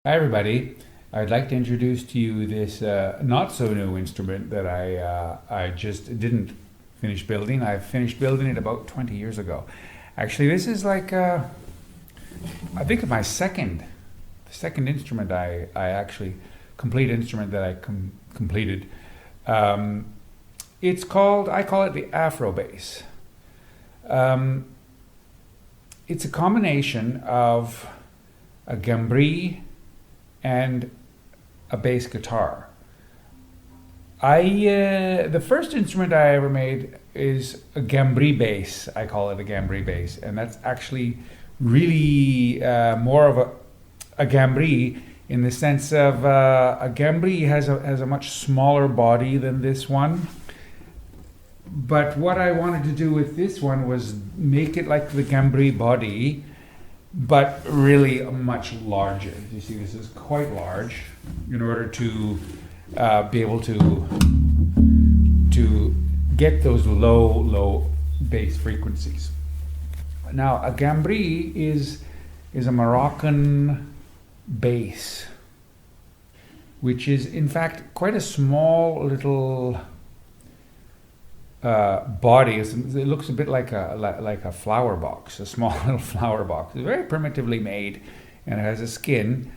Hi everybody. I'd like to introduce to you this not so new instrument that I just didn't finish building. I finished building it about 20 years ago. Actually, this is like I think my second instrument I actually complete instrument that I completed. It's called, I call it the AFRO-BASS. It's a combination of a Guimbri and a bass guitar. The first instrument I ever made is a Guimbri-bass. I call it a Guimbri-bass, and that's actually really more of a Guimbri in the sense of a Guimbri has a much smaller body than this one. But what I wanted to do with this one was make it like the Guimbri body, but really much larger. You see, this is quite large in order to be able to get those low bass frequencies. Now, a Guimbri is a Moroccan bass, which is in fact quite a small little body. It looks a bit like a flower box, a small little flower box. It's very primitively made, and it has a skin.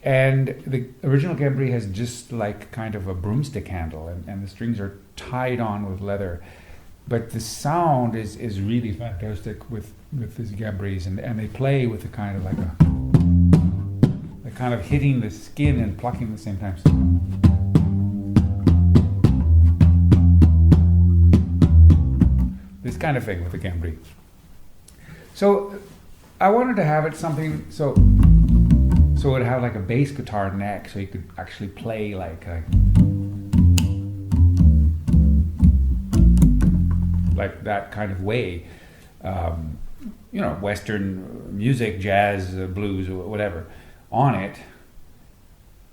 And the original Guimbri has just like kind of a broomstick handle, and the strings are tied on with leather. But the sound is really fantastic with these Guimbris, and they play with a kind of like a kind of hitting the skin and plucking at the same time. This kind of thing with the Guimbri. So I wanted to have it something so it would have like a bass guitar neck, so you could actually play like that kind of way, Western music, jazz, blues, or whatever, on it.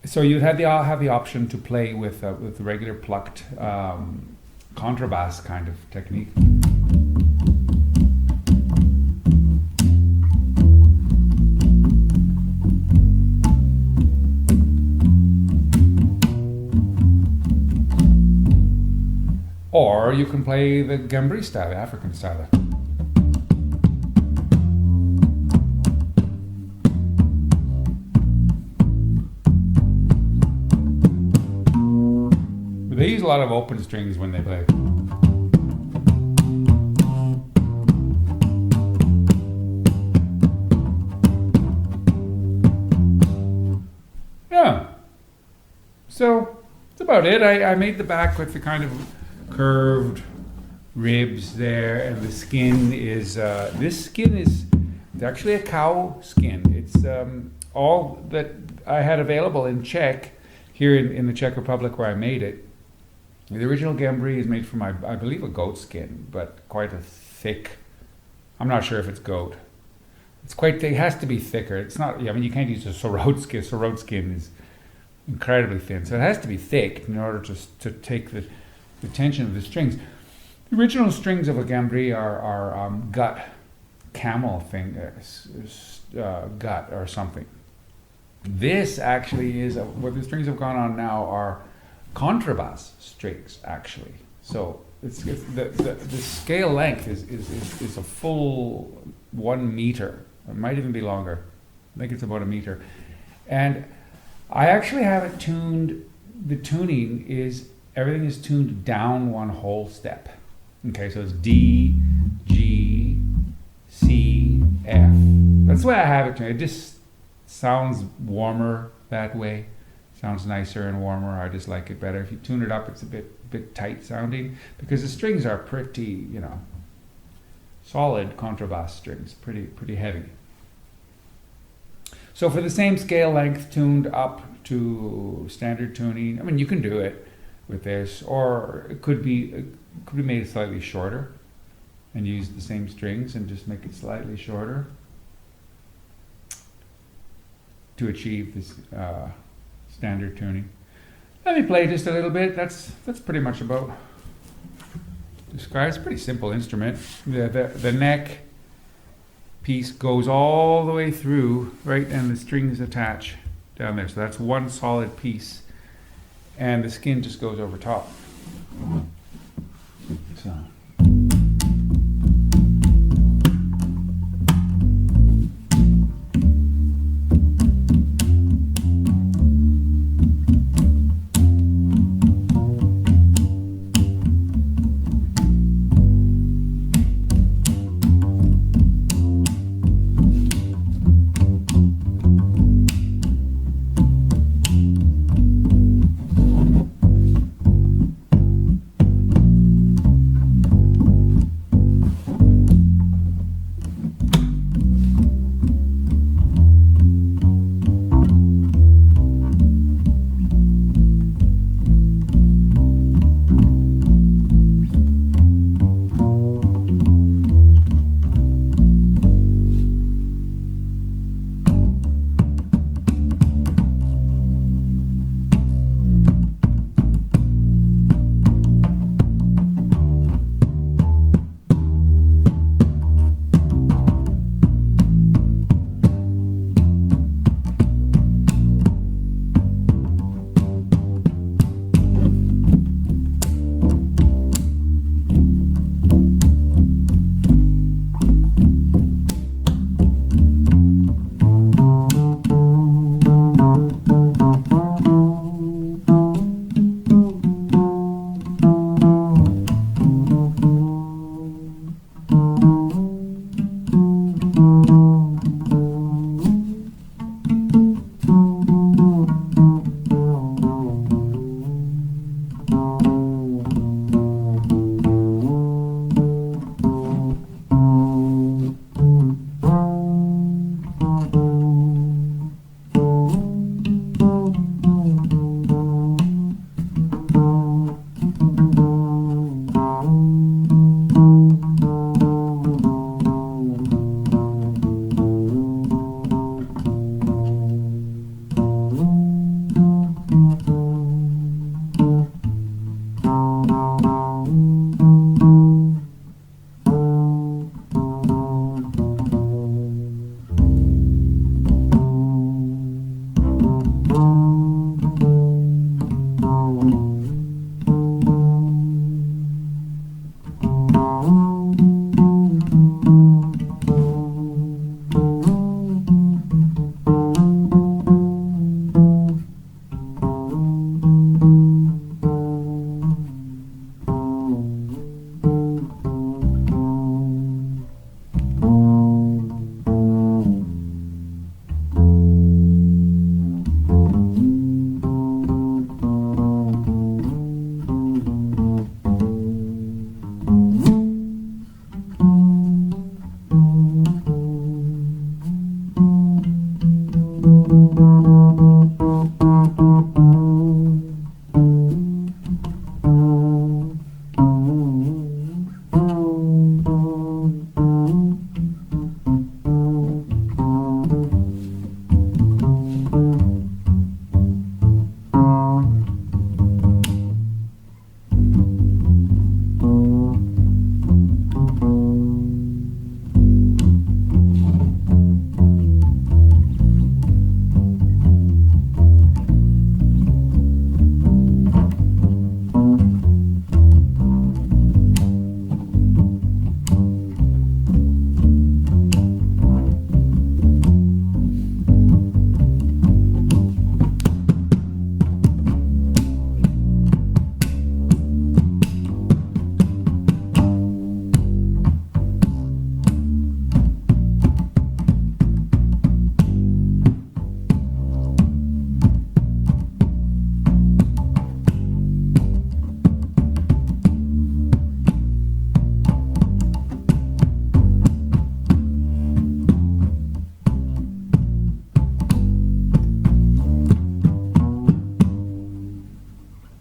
So you'd have the option to play with regular plucked contrabass kind of technique. Or you can play the Guimbri style, the African style. But they use a lot of open strings when they play. Yeah. So that's about it. I made the back with the kind of curved ribs there, and the skin is it's actually a cow skin. It's all that I had available in Czech here in the Czech Republic where I made it. The original Guimbri is made from, I believe, a goat skin, but quite a thick. I'm not sure if it's goat. It has to be thicker. It's not. I mean, you can't use a sorrel skin. Sorrel skin is incredibly thin, so it has to be thick in order to take the tension of the strings. The original strings of a Guimbri are gut, camel thing, gut or something. This actually is what the strings have gone on now are contrabass strings actually. So the scale length is a full 1 meter. It might even be longer. I think it's about a meter. And I actually have it tuned. The tuning is everything is tuned down one whole step. Okay, so it's D, G, C, F. That's the way I have it tuned. It just sounds warmer that way. Sounds nicer and warmer. I just like it better. If you tune it up, it's a bit tight sounding because the strings are pretty, solid contrabass strings, pretty heavy. So for the same scale length tuned up to standard tuning, I mean, you can do it with this, or it could be made slightly shorter and use the same strings and just make it slightly shorter to achieve this standard tuning. Let me play just a little bit. That's pretty much about described. It's a pretty simple instrument. The neck piece goes all the way through, right, and the strings attach down there. So that's one solid piece. And the skin just goes over top. So.